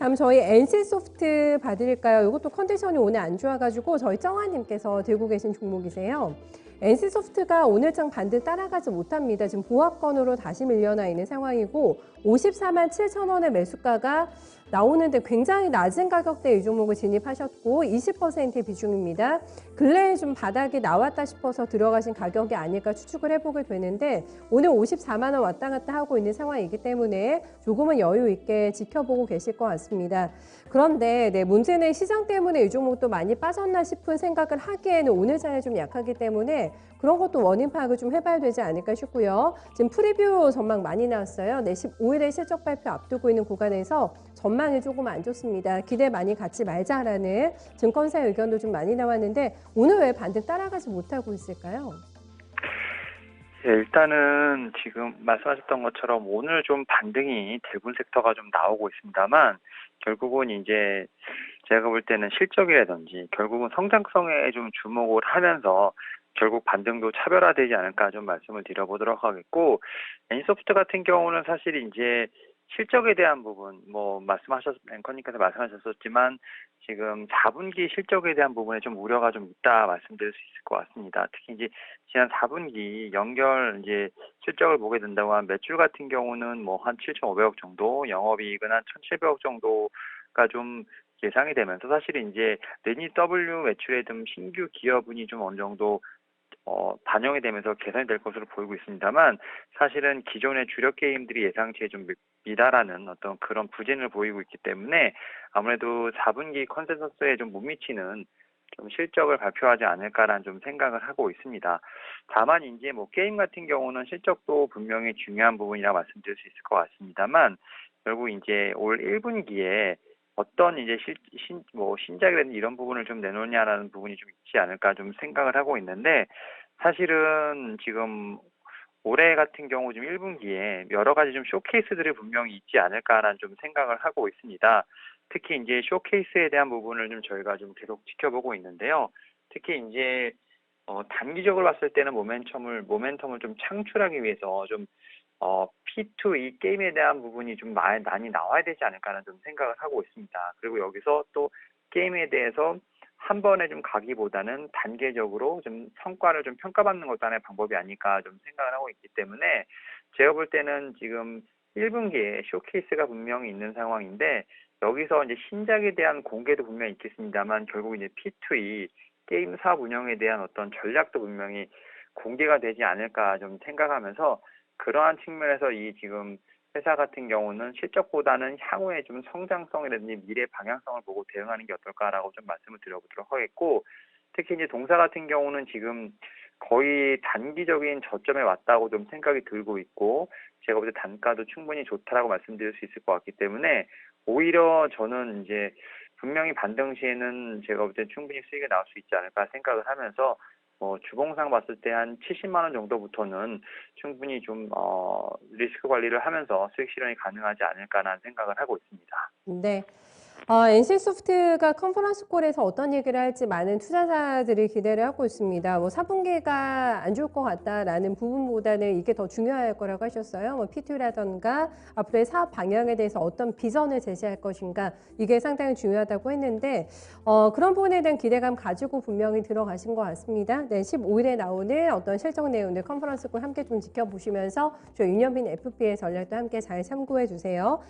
다음 저희 NC소프트 봐드릴까요? 이것도 컨디션이 오늘 안 좋아가지고 저희 정화님께서 들고 계신 종목이세요. NC소프트가 오늘장 반등 따라가지 못합니다. 지금 보합권으로 다시 밀려나 있는 상황이고 54만 7천 원의 매수가가 나오는데 굉장히 낮은 가격대에 이 종목을 진입하셨고 20%의 비중입니다. 근래에 좀 바닥이 나왔다 싶어서 들어가신 가격이 아닐까 추측을 해보게 되는데 오늘 54만 원 왔다 갔다 하고 있는 상황이기 때문에 조금은 여유 있게 지켜보고 계실 것 같습니다. 그런데 문제는 시장 때문에 이 종목도 많이 빠졌나 싶은 생각을 하기에는 오늘 장이 좀 약하기 때문에 그런 것도 원인 파악을 좀 해봐야 되지 않을까 싶고요. 지금 프리뷰 전망 많이 나왔어요. 15일에 실적 발표 앞두고 있는 구간에서 전망이 조금 안 좋습니다. 기대 많이 갖지 말자라는 증권사 의견도 좀 많이 나왔는데 오늘 왜 반등 따라가지 못하고 있을까요? 네, 일단은 지금 말씀하셨던 것처럼 오늘 좀 반등이 대부분 섹터가 좀 나오고 있습니다만 결국은 이제 제가 볼 때는 실적이라든지 결국은 성장성에 좀 주목을 하면서 결국 반등도 차별화되지 않을까 좀 말씀을 드려보도록 하겠고, 애니소프트 같은 경우는 사실 이제 실적에 대한 부분, 앵커님께서 말씀하셨었지만 지금 4분기 실적에 대한 부분에 좀 우려가 좀 있다 말씀드릴 수 있을 것 같습니다. 특히 이제 지난 4분기 연결 이제 실적을 보게 된다고 하면 매출 같은 경우는 뭐 한 7,500억 정도, 영업이익은 한 1,700억 정도가 좀 예상이 되면서 사실 이제 레니 매출에 좀 신규 기여분이 좀 어느 정도 반영이 되면서 개선이 될 것으로 보이고 있습니다만 사실은 기존의 주력 게임들이 예상치에 좀 미달하는 어떤 그런 부진을 보이고 있기 때문에 아무래도 4분기 컨센서스에 좀 못 미치는 좀 실적을 발표하지 않을까라는 좀 생각을 하고 있습니다. 다만 이제 뭐 게임 같은 경우는 실적도 분명히 중요한 부분이라 말씀드릴 수 있을 것 같습니다만 결국 이제 올 1분기에 어떤 이제 신작이라든지 이런 부분을 좀 내놓냐라는 부분이 좀 있지 않을까 좀 생각을 하고 있는데 사실은 지금 올해 같은 경우 지금 1분기에 여러 가지 좀 쇼케이스들이 분명히 있지 않을까라는 좀 생각을 하고 있습니다. 특히 이제 쇼케이스에 대한 부분을 좀 저희가 좀 계속 지켜보고 있는데요. 특히 이제 단기적으로 봤을 때는 모멘텀을 좀 창출하기 위해서 좀 P2E 게임에 대한 부분이 좀 많이 나와야 되지 않을까라는 좀 생각을 하고 있습니다. 그리고 여기서 또 게임에 대해서 한 번에 좀 가기보다는 단계적으로 좀 성과를 좀 평가받는 것도 하나의 방법이 아닐까 좀 생각을 하고 있기 때문에 제가 볼 때는 지금 1분기에 쇼케이스가 분명히 있는 상황인데 여기서 이제 신작에 대한 공개도 분명히 있겠습니다만 결국 이제 P2E 게임 사업 운영에 대한 어떤 전략도 분명히 공개가 되지 않을까 좀 생각하면서 그러한 측면에서 이 지금 회사 같은 경우는 실적보다는 향후에 좀 성장성이라든지 미래 방향성을 보고 대응하는 게 어떨까라고 좀 말씀을 드려보도록 하겠고, 특히 이제 동사 같은 경우는 지금 거의 단기적인 저점에 왔다고 좀 생각이 들고 있고, 제가 볼 때 단가도 충분히 좋다라고 말씀드릴 수 있을 것 같기 때문에 오히려 저는 이제 분명히 반등 시에는 제가 볼 때 충분히 수익이 나올 수 있지 않을까 생각을 하면서 주봉상 봤을 때 한 70만 원 정도부터는 충분히 좀 리스크 관리를 하면서 수익 실현이 가능하지 않을까라는 생각을 하고 있습니다. 네. NC소프트가 컨퍼런스 콜에서 어떤 얘기를 할지 많은 투자자들이 기대를 하고 있습니다. 4분기가 안 좋을 것 같다라는 부분보다는 이게 더 중요할 거라고 하셨어요. P2라던가 앞으로의 사업 방향에 대해서 어떤 비전을 제시할 것인가 이게 상당히 중요하다고 했는데 그런 부분에 대한 기대감 가지고 분명히 들어가신 것 같습니다. 네, 15일에 나오는 어떤 실적 내용들 컨퍼런스 콜 함께 좀 지켜보시면서 저희 윤현빈 FP의 전략도 함께 잘 참고해 주세요.